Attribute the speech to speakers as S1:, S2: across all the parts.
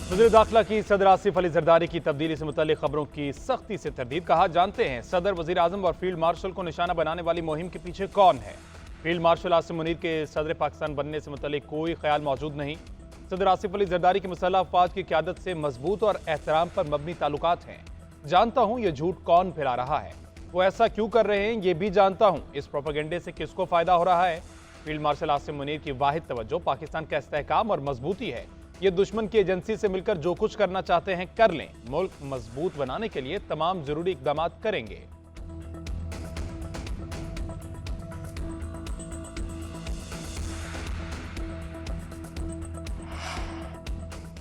S1: वज़ीर दाखिला की सदर आसिफ अली जरदारी की तब्दीली से मुतल्लिक़ खबरों की सख्ती से तरदीद। कहा, जानते हैं सदर, वज़ीर आज़म और फील्ड मार्शल को निशाना बनाने वाली मुहिम के पीछे कौन है। फील्ड मार्शल आसिम मुनीर के सदर पाकिस्तान बनने से मुतल्लिक़ कोई ख्याल मौजूद नहीं। सदर आसिफ अली जरदारी की मुसल्लह अफ़वाज की क़यादत से मजबूत और एहतराम पर मबनी ताल्लुकात हैं। जानता हूँ ये झूठ कौन फैला रहा है, वो ऐसा क्यों कर रहे हैं, ये भी जानता हूँ इस प्रोपेगेंडे से किसको फ़ायदा हो रहा है। फील्ड मार्शल आसिम मुनीर की वाहिद तवज्जो पाकिस्तान का इस्तेहकाम और मजबूती है। ये दुश्मन की एजेंसी से मिलकर जो कुछ करना चाहते हैं कर लें। मुल्क मजबूत बनाने के लिए तमाम जरूरी इकदाम करेंगे।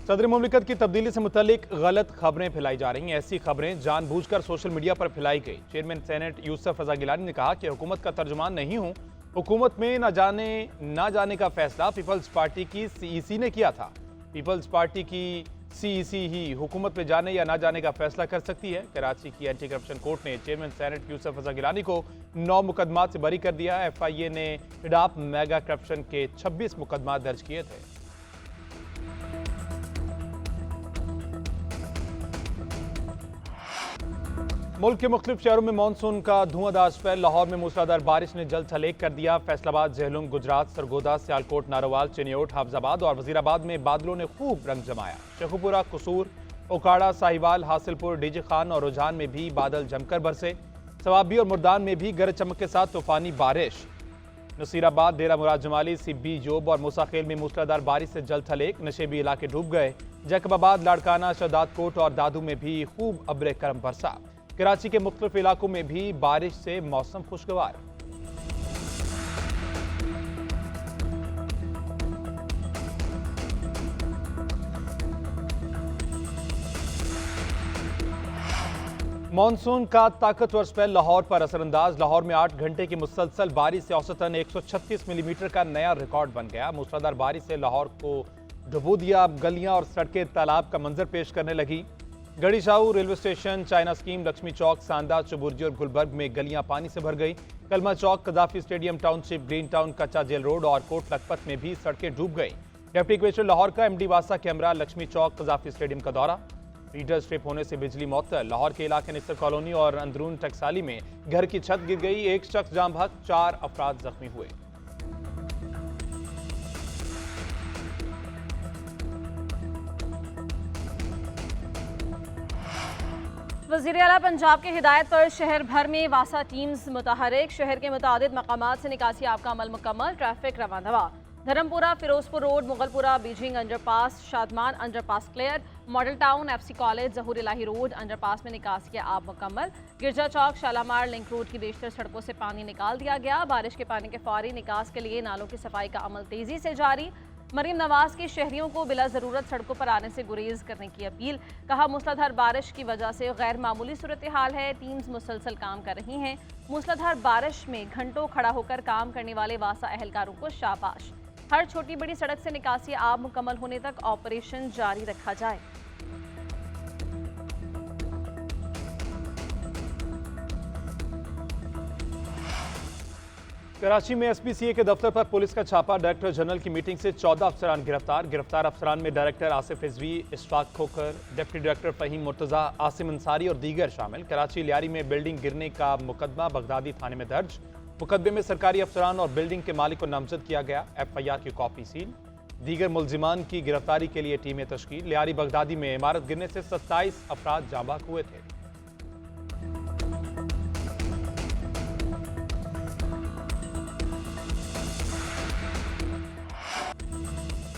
S1: सदर मुमलिकत की तब्दीली से मुतल्लिक गलत खबरें फैलाई जा रही हैं। ऐसी खबरें जानबूझकर सोशल मीडिया पर फैलाई गई। चेयरमैन सेनेट यूसुफ रजा गिलानी ने कहा कि हुकूमत का तर्जुमान नहीं हूं। हुकूमत में ना जाने का फैसला पीपल्स पार्टी की सीईसी ने किया था। पीपल्स पार्टी की सीईसी ही हुकूमत में जाने या ना जाने का फैसला कर सकती है। कराची की एंटी करप्शन कोर्ट ने चेयरमैन सेनेट यूसुफ रजा गिलानी को 9 मुकदमात से बरी कर दिया। FIA ने हिडाप मेगा करप्शन के 26 मुकदमा दर्ज किए थे। मुल्क के मुख्तलिफ शहरों में मानसून का धुआंधार स्पेल। लाहौर में मूसलाधार बारिश ने जल थलेग कर दिया। फैसलाबाद, जहलुम, गुजरात, सरगोदा, सियालकोट, नारोवाल, चिनियोट, हाफजाबाद और वजीराबाद में बादलों ने खूब रंग जमाया। शेखुपुरा, कसूर, ओकाड़ा, साहिवाल, हासिलपुर, डीजे खान और रुझान में भी बादल जमकर बरसे। सवाबी और मुर्दान में भी गरज चमक के साथ तूफानी बारिश। नसीराबाद, डेरा मुराद जमाली, सिब्बी, जोब और मूसाखेल में मूसलाधार बारिश से जल थलेग, नशेबी इलाके डूब गए। जैकबाबाद, लाड़काना, शहदाद कोट और दादू में भी खूब अब्र करम बरसा। कराची के मुख्तलिफ इलाकों में भी बारिश से मौसम खुशगवार। मानसून का ताकतवर स्पेल लाहौर पर असरअंदाज। लाहौर में 8 घंटे की मुसलसल बारिश से औसतन 136 मिलीमीटर का नया रिकॉर्ड बन गया। मूसलाधार बारिश से लाहौर को डुबो दिया। गलियां और सड़कें तालाब का मंजर पेश करने लगी। Garhi Shahu, railway station, China scheme, Lakshmi Chowk, Sanda, Chauburji और गुलबर्ग में गलियां पानी से भर गई। Kalma Chowk, Qaddafi stadium township, green town, Kacha jail road और कोट लखपत में भी सड़कें डूब गई। डिप्टी कमिश्नर लाहौर का MD वासा कैमरा, लक्ष्मी चौक, कदाफी स्टेडियम का दौरा। रीडर स्ट्रिप होने से बिजली मुअत्तल। लाहौर के इलाके निस्तर कॉलोनी और अंदरून टकसाली में घर की छत गिर गई। एक शख्स जाम बहक, 4 अफराद जख्मी हुए।
S2: वज़ीर आला पंजाब की हिदायत पर शहर भर में वासा टीम्स मुतहरिक। शहर के मुतादिद मकामात से निकासी आपका अमल मुकम्मल। ट्रैफिक रवां दवा। Dharampura, Ferozepur road, Mughalpura, Beijing underpass, Shadman underpass clear. Model town, FC college, Zahoor Elahi road underpass में निकासी के आप मुकम्मल। गिरजा चौक, शालामार लिंक रोड की बेशतर सड़कों से पानी निकाल दिया गया। बारिश के पानी के फौरी निकास के लिए नालों की सफाई का अमल तेजी से जारी। मरीम नवाज की शहरियों को बिला ज़रूरत सड़कों पर आने से गुरेज करने की अपील। कहा, मूसलाधार बारिश की वजह से गैर मामूली सूरत हाल है। टीम्स मुसलसल काम कर रही हैं। मूसलाधार बारिश में घंटों खड़ा होकर काम करने वाले वासा एहलकारों को शाबाश। हर छोटी बड़ी सड़क से निकासी आब मुकम्मल होने तक ऑपरेशन जारी रखा जाए।
S1: कराची में SPCA के दफ्तर पर पुलिस का छापा। डायरेक्टर जनरल की मीटिंग से 14 अफसरान गिरफ्तार। गिरफ्तार अफसरान में director Asif Rizvi, Ishfaq Khokhar, deputy director Faheem Murtaza, Asim Ansari और दीगर शामिल। कराची लियारी में बिल्डिंग गिरने का मुकदमा बगदादी थाने में दर्ज। मुकदमे में सरकारी अफसरान और बिल्डिंग के मालिक को नामजद किया गया। FIR की कॉपी सील। दीगर मुलजिमान की गिरफ्तारी के लिए टीमें तश्कील। लियारी बगदादी में इमारत गिरने से 27 अफराद जाँ बहक हुए थे।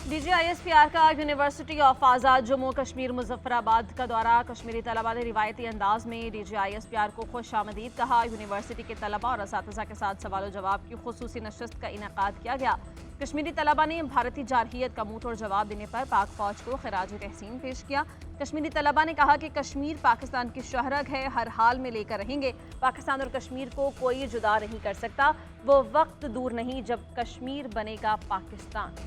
S2: DGISPR का यूनिवर्सिटी ऑफ आज़ाद जम्मू कश्मीर मुजफ्फराबाद का दौरा। कश्मीरी तलबा ने रिवायती अंदाज में DGISPR को खुश आमदीद कहा। यूनिवर्सिटी के तलबा और असातिज़ा के साथ सवाल जवाब की खुसूसी नशस्त का इनेकाद किया गया। कश्मीरी तलबा ने भारतीय जारहियत का मुंह तोड़ जवाब देने पर पाक फौज को खिराज तहसीन पेश किया। कश्मीरी तलबा ने कहा कि कश्मीर पाकिस्तान की शहरग है, हर हाल में लेकर रहेंगे। पाकिस्तान और कश्मीर को कोई जुदा नहीं कर सकता। वो वक्त दूर नहीं जब कश्मीर बनेगा पाकिस्तान।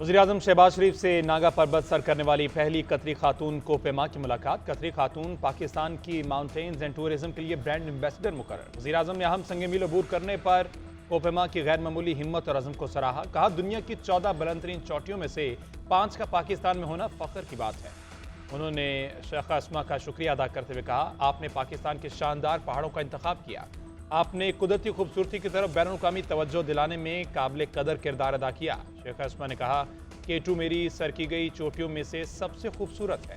S1: वज़ीर-ए-आज़म शहबाज शरीफ से नागा पर्वत सर करने वाली पहली कतरी खातून कोपेमा की मुलाकात। कतरी खातून पाकिस्तान की माउंटेन्स एंड टूरिज्म के लिए ब्रांड एम्बेसडर मुकर्रर। वज़ीर-ए-आज़म ने अहम संग मील अबूर करने पर कोपेमा की गैर मामूली हिम्मत और अज़म को सराहा। कहा, दुनिया की 14 बुलंदतरीन चोटियों में से 5 का पाकिस्तान में होना फ़ख्र की बात है। उन्होंने शेख अस्मा का शुक्रिया अदा करते हुए कहा, आपने पाकिस्तान के शानदार पहाड़ों का इंतखाब किया। आपने कुदरती खूबसूरती की तरफ बैनुल-अक़वामी तवज्जो दिलाने में काबिल कदर किरदार अदा किया। शेख अस्मा ने कहा, K2 मेरी सर की गई चोटियों में से सबसे खूबसूरत है।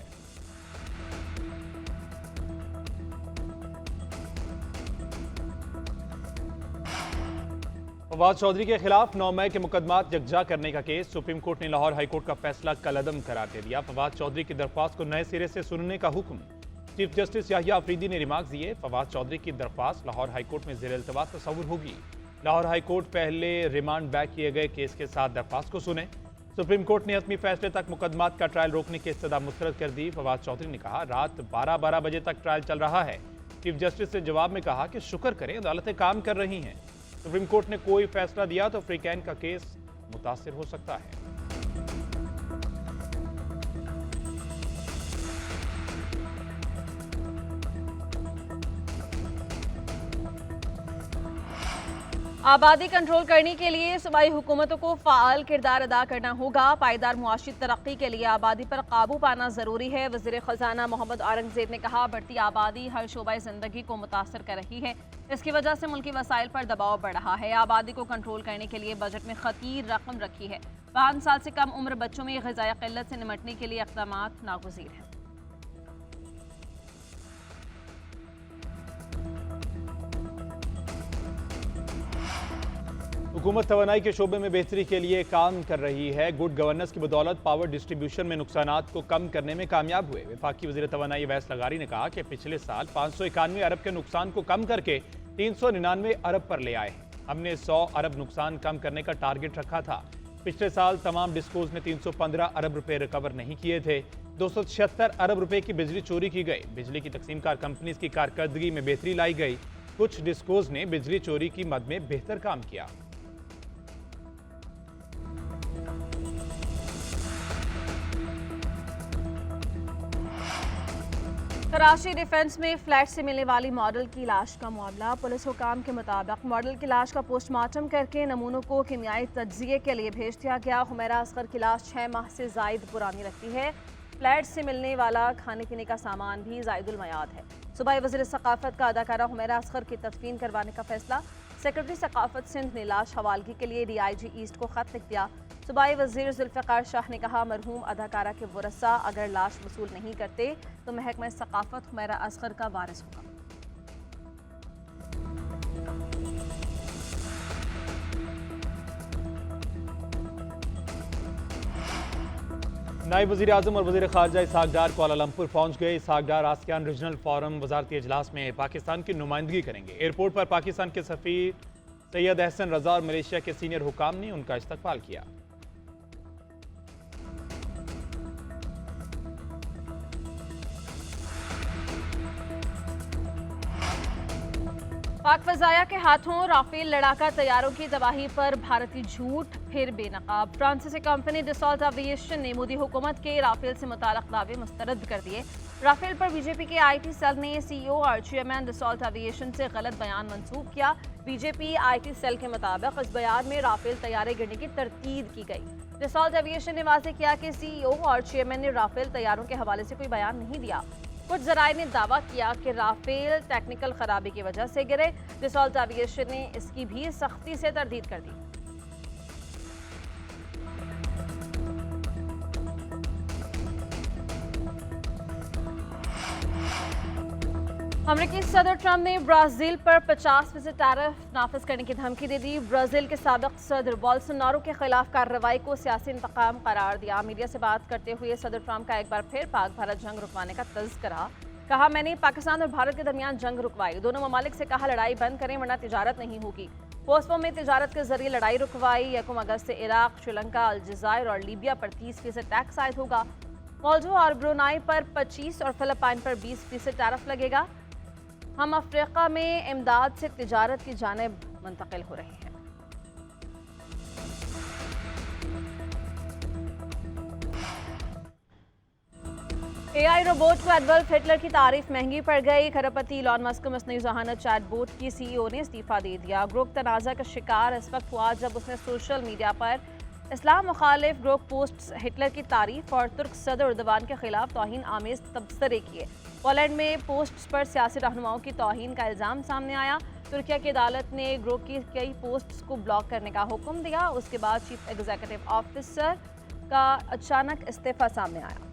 S1: फवाद चौधरी के खिलाफ 9 मई के मुकदमात यकजा करने का केस। सुप्रीम कोर्ट ने लाहौर हाई कोर्ट का फैसला कलअदम करार दे दिया। फवाद चौधरी की दरख्वास्त को नए सिरे से सुनने का हुक्म। चीफ जस्टिस याहिया अफरीदी ने रिमार्क दिए, फवाद चौधरी की दरख्वास्त लाहौर हाई कोर्ट में ज़ेर इल्तवात तस्वुर होगी। लाहौर हाई कोर्ट पहले रिमांड बैक किए गए केस के साथ दरख्वास्त को सुने। सुप्रीम कोर्ट ने हतमी फैसले तक मुकदमात का ट्रायल रोकने की इस्तदा मुस्तरद कर दी। फवाद चौधरी ने कहा, रात 12 बजे तक ट्रायल चल रहा है। चीफ जस्टिस ने जवाब में कहा कि शुक्र करें, अदालतें काम कर रही हैं। सुप्रीम कोर्ट ने कोई फैसला दिया तो फ्रीकैन का केस मुतासिर हो सकता है।
S2: आबादी कंट्रोल करने के लिए सूबाई हुकूमतों को फ़ाल किरदार अदा करना होगा। पायदार मुआशी तरक्की के लिए आबादी पर काबू पाना ज़रूरी है। वज़ीर ख़जाना मोहम्मद औरंगज़ेब ने कहा, बढ़ती आबादी हर शोबा ज़िंदगी को मुतासर कर रही है। इसकी वजह से मुल्की वसाइल पर दबाव बढ़ रहा है। आबादी को कंट्रोल करने के लिए बजट में खतीर रकम रखी है। 5 साल से कम उम्र बच्चों में ग़िज़ाई क़िल्लत से निमटने के लिए इक़दाम नागुज़ीर हैं।
S1: हुकूमत तवानाई के शोबे में बेहतरी के लिए काम कर रही है। गुड गवर्नेंस की बदौलत पावर डिस्ट्रीब्यूशन में नुकसानात को कम करने में कामयाब हुए। वफाकी वज़ीर तवानाई अवैस लगारी ने कहा कि पिछले साल 591 अरब के नुकसान को कम करके 399 अरब पर ले आए हैं। हमने 100 अरब नुकसान कम करने का टारगेट रखा था। पिछले साल तमाम डिस्कोज ने 315 अरब रुपए रिकवर नहीं किए थे। 276 अरब रुपए की बिजली चोरी की गई। बिजली की तकसीमकार कंपनीज की कारकर्दगी में बेहतरी लाई गई। कुछ डिस्कोज ने बिजली चोरी की मद में बेहतर काम किया।
S2: कराची डिफेंस में फ्लैट से मिलने वाली मॉडल की लाश का मामला। पुलिस हुकाम के मुताबिक मॉडल की लाश का पोस्टमार्टम करके नमूनों को कीमियाई तज्जिए के लिए भेज दिया गया। हुमैरा असगर की लाश 6 माह से जायद पुरानी लगती है। फ्लैट से मिलने वाला खाने पीने का सामान भी जायदुल मयाद है। सूबाई वज़ीर सकाफत का अदाकारा हुमैरा असगर की तदफीन करवाने का फैसला। सेक्रेटरी सकाफत सिंध ने लाश हवालगी के लिए DIG ईस्ट को खत लिख दिया। सूबाई वज़ीर जुल्फ़िकार शाह ने कहा, मरहूम अदाकारा के वरसा अगर लाश वसूल नहीं करते तो महकमा सकाफत हुमैरा असगर का वारिस होगा।
S1: नायब वज़ीर आज़म और वज़ीर ख़ारजा इसहाक़ डार कुआलालंपुर पहुंच गए। इसहाक़ डार आसियान रीजनल फोरम वज़ारती इजलास में पाकिस्तान की नुमाइंदगी करेंगे। एयरपोर्ट पर पाकिस्तान के सफ़ीर सैयद अहसन रज़ा और मलेशिया के सीनियर हुकाम ने उनका इस्तकबाल किया।
S2: पाक फ़ज़ाया के हाथों राफेल लड़ाका तैयारों की तबाही पर भारतीय झूठ फिर बेनकाब। फ्रांसीसी कंपनी डसॉल्ट एविएशन ने मोदी हुकूमत के राफेल से मुताल्लिक़ दावे मुस्तरद कर दिए। राफेल पर बीजेपी के IT सेल ने CEO और चेयरमैन डसॉल्ट एविएशन से गलत बयान मंसूब किया। बीजेपी IT सेल के मुताबिक इस बयान में राफेल तैयारे गिरने की तरतीब की गई। डसॉल्ट एविएशन ने वाज़ेह किया कि CEO और चेयरमैन ने राफेल तैयारों के हवाले से कोई बयान नहीं दिया। कुछ ज़राए ने दावा किया कि राफेल टेक्निकल खराबी की वजह से गिरे। डसॉल्ट एविएशन ने इसकी भी सख्ती से तरदीद कर दी। अमेरिकी सदर ट्रंप ने ब्राज़ील पर 50% टैरिफ नाफिज करने की धमकी दे दी। ब्राज़ील के साबिक सदर बोल्सोनारो के खिलाफ कार्रवाई को सियासी इंतकाम करार दिया। मीडिया से बात करते हुए सदर ट्रंप का एक बार फिर पाक भारत जंग रुकवाने का तज़किरा। कहा, मैंने पाकिस्तान और भारत के दरमियान जंग रुकवाई। दोनों ममालिक से कहा लड़ाई बंद करें वरना तिजारत नहीं होगी। पोस्को में तिजारत के जरिए लड़ाई रुकवाई। 1 अगस्त से इराक, श्रीलंका, अलजायर और लीबिया पर 30% टैक्स आयद होगा। मोल्डो और ब्रुनाई पर 25 और फिलिपाइन पर 20% टैरिफ लगेगा। हम अफ्रीका में इमदाद से तिजारत की जानिब मुंतकिल हो रहे हैं। एआई रोबोट को एडोल्फ हिटलर की तारीफ महंगी पड़ गई। खरबपति इलॉन मस्क को मसनूई ज़हानत चैटबॉट की सीईओ ने इस्तीफा दे दिया। ग्रोक तनाज़ा का शिकार इस वक्त हुआ जब उसने सोशल मीडिया पर इस्लाम मुखालिफ ग्रोक पोस्ट हिटलर की तारीफ और तुर्क सदर उर्दवान के खिलाफ तौहीन आमेज तबसरे किए। पोलैंड में पोस्ट्स पर सियासी रहनुमाओं की तौहीन का इल्ज़ाम सामने आया। तुर्किया की अदालत ने ग्रोक की कई पोस्ट्स को ब्लॉक करने का हुक्म दिया। उसके बाद चीफ एग्जीक्यूटिव ऑफिसर का अचानक इस्तीफा सामने आया।